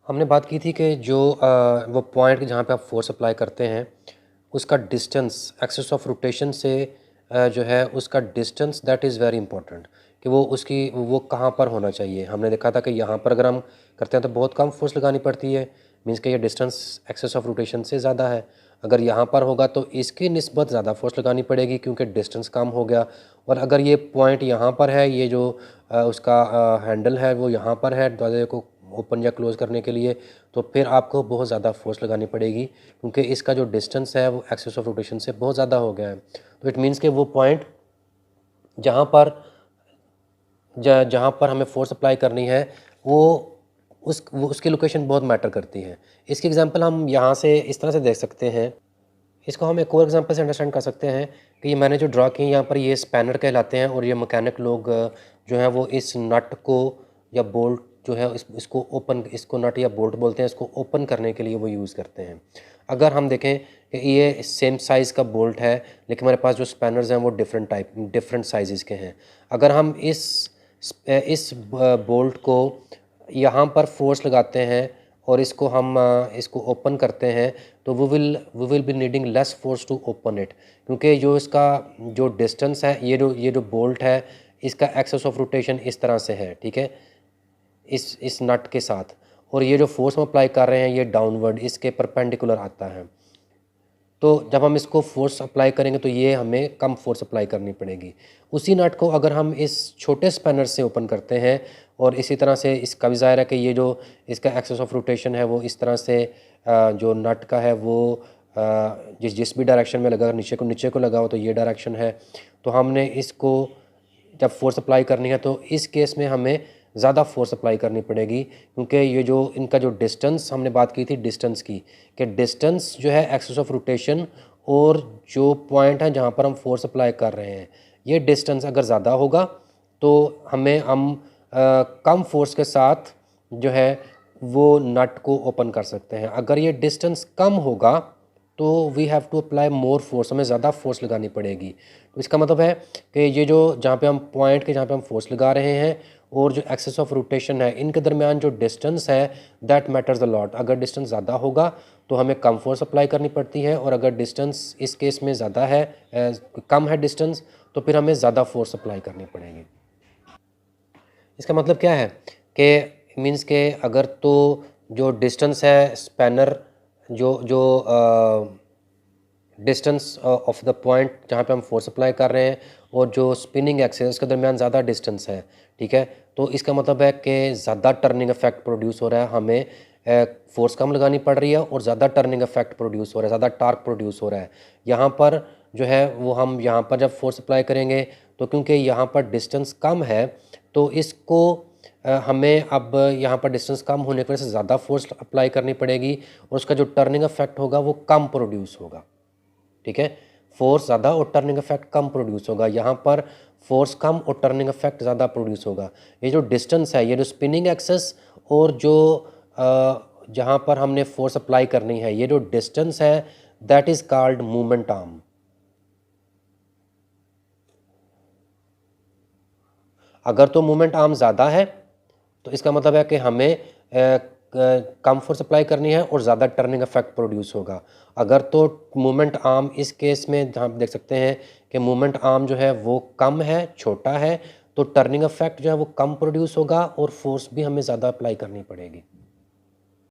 हमने बात की थी कि जो वो पॉइंट जहाँ पे आप फोर्स अप्लाई करते हैं उसका डिस्टेंस एक्सिस ऑफ रोटेशन से जो है उसका distance that is very important कि वो कहाँ पर होना चाहिए। हमने देखा था कि यहाँ पर अगर हम करते हैं तो बहुत कम फोर्स लगानी पड़ती है, मीन्स कि ये डिस्टेंस एक्सिस ऑफ रोटेशन से ज़्यादा है। अगर यहाँ पर होगा तो इसकी निस्बत ज़्यादा फोर्स लगानी पड़ेगी क्योंकि डिस्टेंस कम हो गया। और अगर ये पॉइंट यहाँ पर है, ये जो उसका हैंडल है वो यहाँ पर है दरवाजे को ओपन या क्लोज़ करने के लिए, तो फिर आपको बहुत ज़्यादा फोर्स लगानी पड़ेगी क्योंकि इसका जो डिस्टेंस है वो एक्सिस ऑफ रोटेशन से बहुत ज़्यादा हो गया है। तो इट मीन्स कि वो पॉइंट जहाँ पर जहाँ पर हमें फोर्स अप्लाई करनी है वो उसकी लोकेशन बहुत मैटर करती है। इसकी एग्जांपल हम यहाँ से इस तरह से देख सकते हैं। इसको हम एक और एग्जांपल से अंडरस्टैंड कर सकते हैं कि ये मैंने जो ड्रा की यहाँ पर ये स्पैनर कहलाते हैं और ये मैकेनिक लोग जो हैं वो इस नट को या बोल्ट जो है इसको नट या बोल्ट बोलते हैं, इसको ओपन करने के लिए वो यूज़ करते हैं। अगर हम देखें कि ये सेम साइज़ का बोल्ट है लेकिन हमारे पास जो स्पैनर्स हैं वो डिफरेंट साइज़ के हैं। अगर हम इस बोल्ट को यहाँ पर फोर्स लगाते हैं और इसको ओपन करते हैं तो we will be needing less force to open it, क्योंकि जो इसका जो डिस्टेंस है ये जो बोल्ट है इसका एक्सेस ऑफ रोटेशन इस तरह से है, ठीक है, इस नट के साथ। और ये जो फोर्स हम अप्लाई कर रहे हैं ये डाउनवर्ड इसके परपेंडिकुलर आता है। तो जब हम इसको फोर्स अप्लाई करेंगे तो ये हमें कम फोर्स अप्लाई करनी पड़ेगी। उसी नट को अगर हम इस छोटे स्पैनर से ओपन करते हैं और इसी तरह से इसका भी ज़ाहिर है कि ये जो इसका एक्सेस ऑफ रोटेशन है वो इस तरह से जो नट का है वो जिस भी डायरेक्शन में लगा, नीचे को लगा हो तो ये डायरेक्शन है। तो हमने इसको जब फोर्स अप्लाई करनी है तो इस केस में हमें ज़्यादा फोर्स अप्लाई करनी पड़ेगी क्योंकि ये जो इनका जो डिस्टेंस हमने बात की थी डिस्टेंस की, कि डिस्टेंस जो है एक्सिस ऑफ रोटेशन और जो पॉइंट है जहाँ पर हम फोर्स अप्लाई कर रहे हैं ये डिस्टेंस अगर ज़्यादा होगा तो हम कम फोर्स के साथ जो है वो नट को ओपन कर सकते हैं। अगर ये डिस्टेंस कम होगा तो we have to apply more force, हमें ज़्यादा फोर्स लगानी पड़ेगी। तो इसका मतलब है कि ये जो जहाँ पे हम फोर्स लगा रहे हैं और जो एक्सेस ऑफ रोटेशन है इनके दरमियान जो डिस्टेंस है दैट मैटर्स अ लॉट। अगर डिस्टेंस ज़्यादा होगा तो हमें कम फोर्स अप्लाई करनी पड़ती है और अगर डिस्टेंस इस केस में ज़्यादा है कम है डिस्टेंस तो फिर हमें ज़्यादा फोर्स अप्लाई करनी पड़ेगी। इसका मतलब क्या है कि मीन्स के अगर तो जो डिस्टेंस है स्पैनर जो जो डिस्टेंस ऑफ द पॉइंट जहाँ पे हम फोर्स अप्लाई कर रहे हैं और जो स्पिनिंग एक्सिस के दरमियान ज़्यादा डिस्टेंस है, ठीक है, तो इसका मतलब है कि ज़्यादा टर्निंग इफेक्ट प्रोड्यूस हो रहा है, हमें फोर्स कम लगानी पड़ रही है और ज़्यादा टर्निंग इफेक्ट प्रोड्यूस हो रहा है, ज़्यादा टार्क प्रोड्यूस हो रहा है। यहाँ पर जो है वो हम यहाँ पर जब फोर्स अप्लाई करेंगे तो क्योंकि यहाँ पर डिस्टेंस कम है तो इसको हमें अब यहाँ पर डिस्टेंस कम होने की वजह से ज़्यादा फोर्स अप्लाई करनी पड़ेगी और उसका जो टर्निंग इफेक्ट होगा वो कम प्रोड्यूस होगा, ठीक है। फोर्स ज़्यादा और टर्निंग इफेक्ट कम प्रोड्यूस होगा, यहाँ पर फोर्स कम और टर्निंग इफेक्ट ज़्यादा प्रोड्यूस होगा। ये जो डिस्टेंस है, ये जो स्पिनिंग एक्सेस और जो जहाँ पर हमने फोर्स अप्लाई करनी है, ये जो डिस्टेंस है that is called movement arm. अगर तो मूवमेंट आर्म ज़्यादा है तो इसका मतलब है कि हमें कम फोर्स अप्लाई करनी है और ज़्यादा टर्निंग इफेक्ट प्रोड्यूस होगा। अगर तो मूवमेंट आर्म इस केस में जहाँ आप देख सकते हैं कि मूवमेंट आर्म जो है वो कम है, छोटा है, तो टर्निंग इफेक्ट जो है वो कम प्रोड्यूस होगा और फोर्स भी हमें ज़्यादा अप्लाई करनी पड़ेगी।